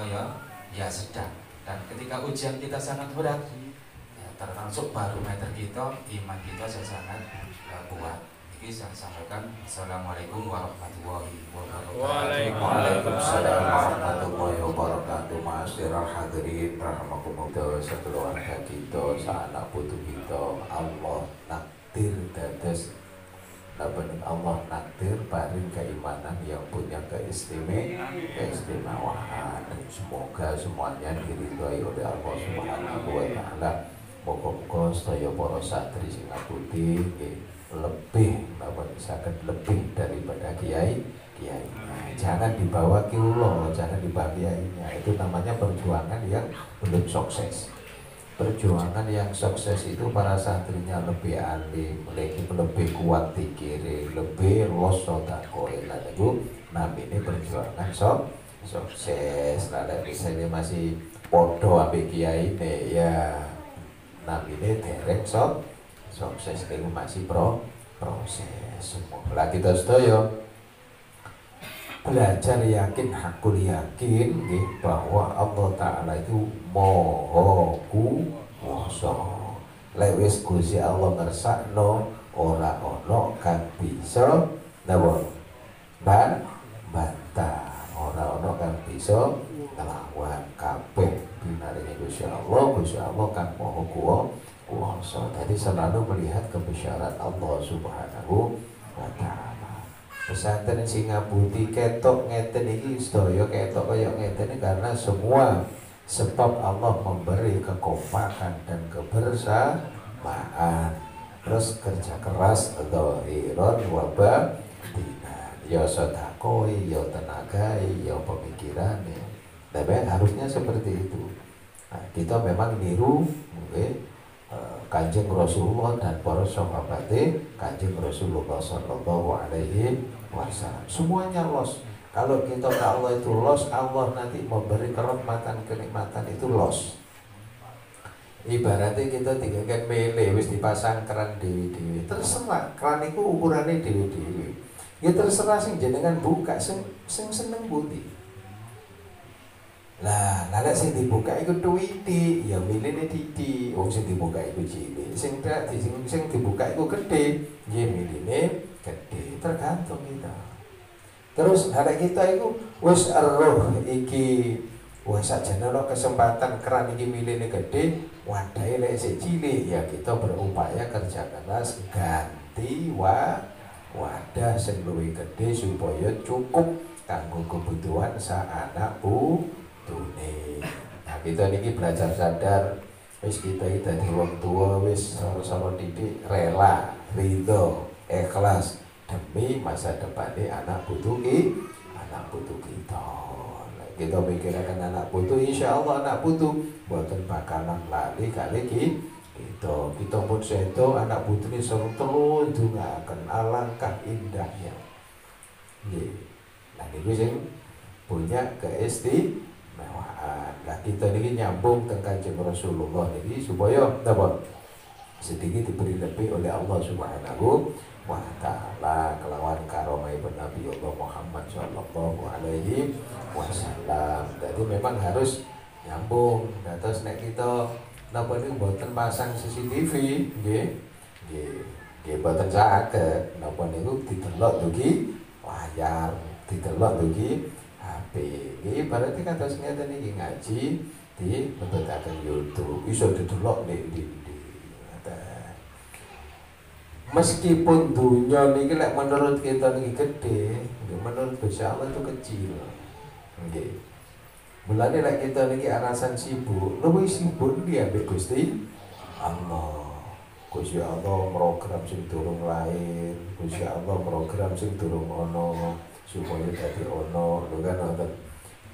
ya sedang. Dan ketika ujian kita sangat berat, ya, termasuk barometer kita, iman kita sangat kuat. Ini saya sampaikan. Assalamualaikum warahmatullahi wabarakatuh. Waalaikumsalam warahmatullahi wabarakatuh. Ma'asyiral hadirin rahimakumullah, sekeluarga kita, sanak putu kita, Allah nakdir dados Allah nakdir paring keimanan yang punya keistimewaan. Semoga semuanya diridhoi oleh Allah Subhanahu wa taala. Moga-moga sedaya para santri Singa Putih lebih saged lebih daripada kiainya. Jangan dibawa kiulo, jangan dibawa kiainya. Itu namanya perjuangan yang belum sukses. Perjuangan yang sukses itu para santrinya lebih alim, lebih kuat pikir, lebih los sodakoe. Lalu namanya perjuangan sukses. Lalu misalnya masih podo ambek kiai ini, ya namanya derek sukses itu masih proses. Semoga kita sedaya belajar yakin, hakul yakin bahwa Allah Ta'ala itu Maha Kuwasa. Lek wis Gusti Allah ngersakno ora ana kang bisa napa bantah, ora ana kang bisa nglawan. Kabeh binaringe Gusti Allah kang Maha Kuwasa. Jadi selalu melihat kebesaran Allah Subhanahu wa taala. Pesantren Singa Putih ketok ngeten iki sedaya ketok kaya ngeten karena semua sebab Allah memberi kekompakan dan kebersamaan. terus kerja keras dhahiran wa batinan, ya sedekah, ya tenaga, ya pemikiran ya. Tapi harusnya seperti itu. Nah, kita memang niru Kanjeng Rasulullah dan para sahabat Kanjeng Rasulullah sallallahu alaihi wasallam. Semuanya los. Kalau kita ke Allah itu los, Allah nanti memberi kerahmatan, kenikmatan itu los. Ibaratnya kita tinggalkan mele wis dipasang keran dewi-dewi. Terserah keran itu ukurannya dewi-dewi. Ya terserah sing jenengan buka sing seneng pundi. Lah, nek sing dibuka iku tuwiti, ya miline titi. Wong sing dibuka iku cilik, sing dibuka iku gede, nggih miline gede, tergantung kita. Terus nek kita iku wis eruh iki wis sajane ana kesempatan keran iki miline gede, wadahe lek sik cilik, ya kita berupaya kerja keras ganti wadah sing luwih gede supaya cukup kanggo kebutuhan sak anak tune. Nah, kita niki belajar sadar wis kita iki dadi wong tua wis sama-sama didik rela, ridho, ikhlas demi masa depannya anak putu kita. Nah, kita mikirkan anak putu, insyaallah anak putu mboten bakalan lali kali kita pun sedo anak putu ini seru terus ndongaken alangkah indahnya. Nggih. Nah, niku sing punya keistimewaan. Nah, kita ini nyambung tentang Kanjeng Rasulullah ini supaya dapat sedikit diberi lebih oleh Allah Subhanahu wa ta'ala kelawan karomahipun Nabi Allah Muhammad sallallahu alaihi wasallam. Jadi memang harus nyambung. Nah, terus nek kita napa niku mboten pasang CCTV nggih mboten saged. Napa niku didelok dugi layar, didelok dugi HP. Iki berarti kados ngeten iki ngaji di lebetaken YouTube. Iso didelok nek ndi. Meskipun dunia niki lek menurut kita niki gede, menurut Gusti Allah itu kecil. Nggih. Mulane lek kita niki alasan sibuk, luwih sibuk dia ambek Gusti Allah. Gusti Allah program sing durung lahir, Gusti Allah program sing durung ono supaya dadi ono, lho kan ngoten.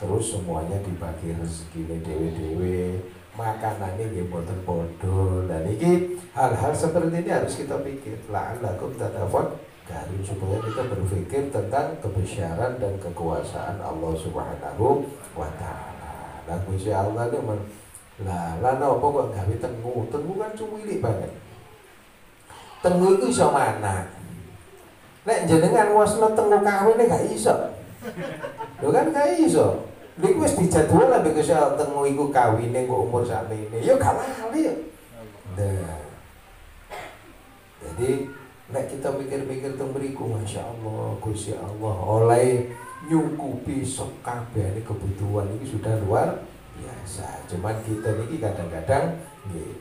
Terus semuanya dibagi rezekine dhewe-dhewe, makanannya nggih mboten padha. Dan iki hal-hal seperti ini harus kita pikir. La'allakum tatafakkarun, supaya kita berpikir tentang kebesaran dan kekuasaan Allah Subhanahu wa ta'ala. Lah Gusti Allah itu lah napa kok gawe tengu? Tengu kan cuwilik banget. Tengu itu iso mana? Nek jenengan wasno tengu kawine gak iso. Lho kan gak iso. Niku wis dijadwal ambek Gusti Allah tengu iku kawine kok umur sakmene. Ya gak lali ya. Nah. Jadi nek kita mikir-mikir teng mriku masyaallah Gusti Allah oleh nyukupi sakabehane kebutuhan ini sudah luar biasa. Cuman kita niki kadang-kadang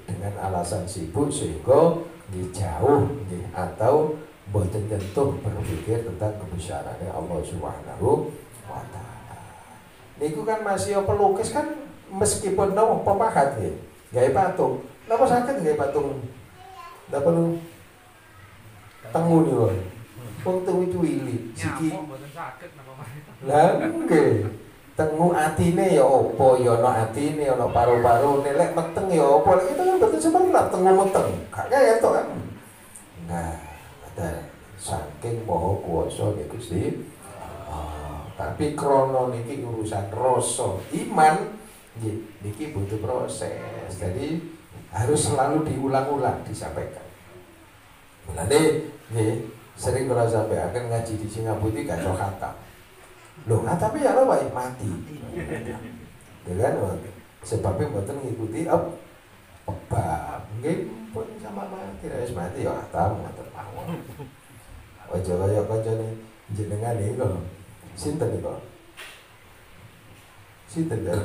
dengan alasan sibuk sehingga jauh atau mboten nyentuh berpikir tentang kebesarannya Allah Subhanahu wa ta'ala. Niku kan masih pelukis kan meskipun no pemahat nggih, gawe patung. Napa saged gawe patung? Napa lu? Tengu niku. Wong tengu cuwili, siki. Lah nggih. Tengu atine ya apa ya ana atine ana paru-parune lek meteng ya apa lek itu kan betul sebenarnya tengu meteng gak kaya to kan. Nah, ada saking maha kuwasa nek Gusti. Tapi krono niki urusan rasa iman nggih niki butuh proses. Jadi harus selalu diulang-ulang disampaikan. Mulane nggih sering kula sampaikan ngaji di Singapura gak iso khatam. Loh, tapi ya lo mati. Dengan sebabnya mboten ngikuti bab. Nggih pun sama mati, wis mati ya khatam ngoten mawon. Aja kaya kancane jenengan niku. Sinten niku? Sinten ya?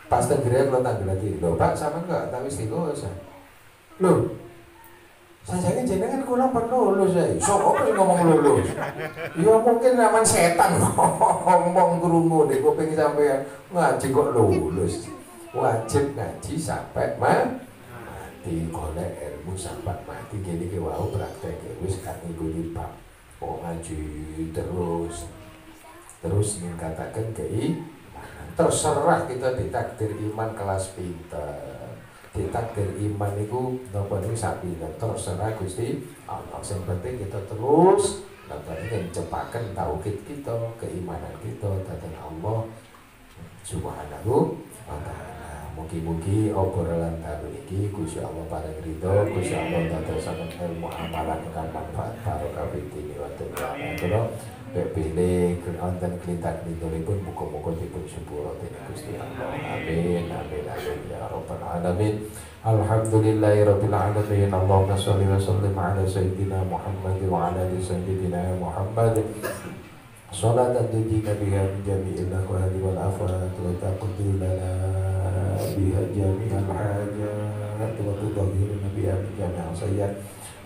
Pas tenggere kula tanggel lagi. Lho, Pak, sampean kok tak wis lulus. Lho, sajane jenengan kula perlu lulus ae. Sopo sing ngomong lulus? Ya mungkin namanya setan ngomong krungu nek kuping sampean ngaji kok lulus. Wajib ngaji sampai mati. digolek ilmu sampai mati gini ki wau praktek wis gak ngikuti bab kok ngaji terus ningkataken keimanan. Terserah kita ditakdir iman kelas pinter, ditakdir iman itu napa niku sapinten terserah Gusti Allah. Sing penting kita terus napa niku cepaken tauhid kita, keimanan kita dhateng Allah Subhanahu wa taala. Mugi-mugi obrolan kali ini Gusti Allah paring ridho, Gusti Allah dadosaken ilmu amalan kang manfaat barokah fitini wa dunya. Pilih wonten klintak-klintulipun muga-muga dipun sepuro dening Gusti Allah. Amin amin amin ya rabbal alamin. Alhamdulillahirabbil alamin. Allahumma shalli wa sallim ala sayyidina Muhammad wa ala ali sayyidina Muhammad. Salatan tunjina biha min jami'il ahwali wal afat wa taqdi lana biha jami'al hajat wa tudahhiruna biha min jami'al sayyi'at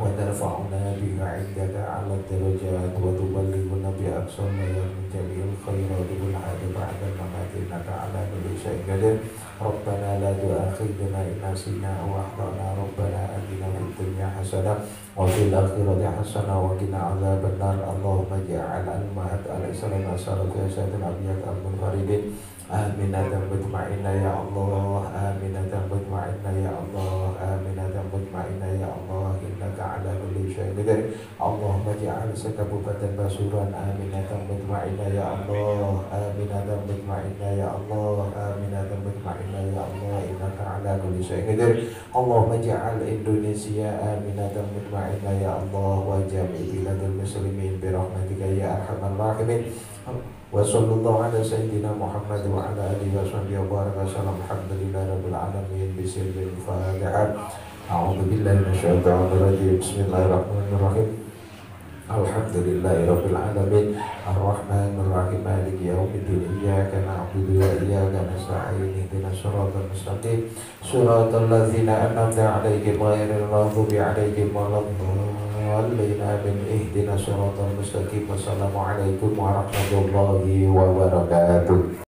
wa tarfa'una biha 'indaka 'ala darajat wa tuballighuna bi aqsal min jami'il khairat wal hadi ba'da mamati innaka 'ala kulli shay'in qadir. Rabbana la tu'akhidna in nasina wa akhtana. Rabbana atina fid dunya hasanah wa fil akhirati hasanah wa qina adzabannar. Allahumma ja'al al-mahad al-islam asaratu sayyidina abiyat al-munfaridin aminatan mutma'inna ya Allah, aminatan mutma'inna ya Allah, aminatan mutma'inna ya Allah, innaka ala kulli syai'in qadir. Allahumma ja'al sakabubatan basuran aminatan mutma'inna ya Allah, aminatan mutma'inna ya Allah, aminatan mutma'inna ya Allah, innaka ala kulli syai'in qadir. Allahumma ja'al Indonesia aminatan mutma'inna ya Allah wa jami' biladil muslimin bi rahmatika ya arhamar rahimin. Wa sallallahu ala sayyidina Muhammad wa ala alihi wa sahbihi wa baraka sallam. Alhamdulillahi rabbil alamin. Bismillahil Fatihah. A'udzu billahi minasyaitonir rajim. Bismillahirrahmanirrahim. Alhamdulillahi rabbil alamin. Arrahmanir rahim. Maliki yaumiddin. Iyyaka na'budu wa iyyaka nasta'in. Ihdinas siratal mustaqim. Siratal ladzina an'amta 'alaihim ghairil maghdubi 'alaihim waladdallin. Amin. Ihdinas siratal mustaqim. Wassalamualaikum warahmatullahi wabarakatuh.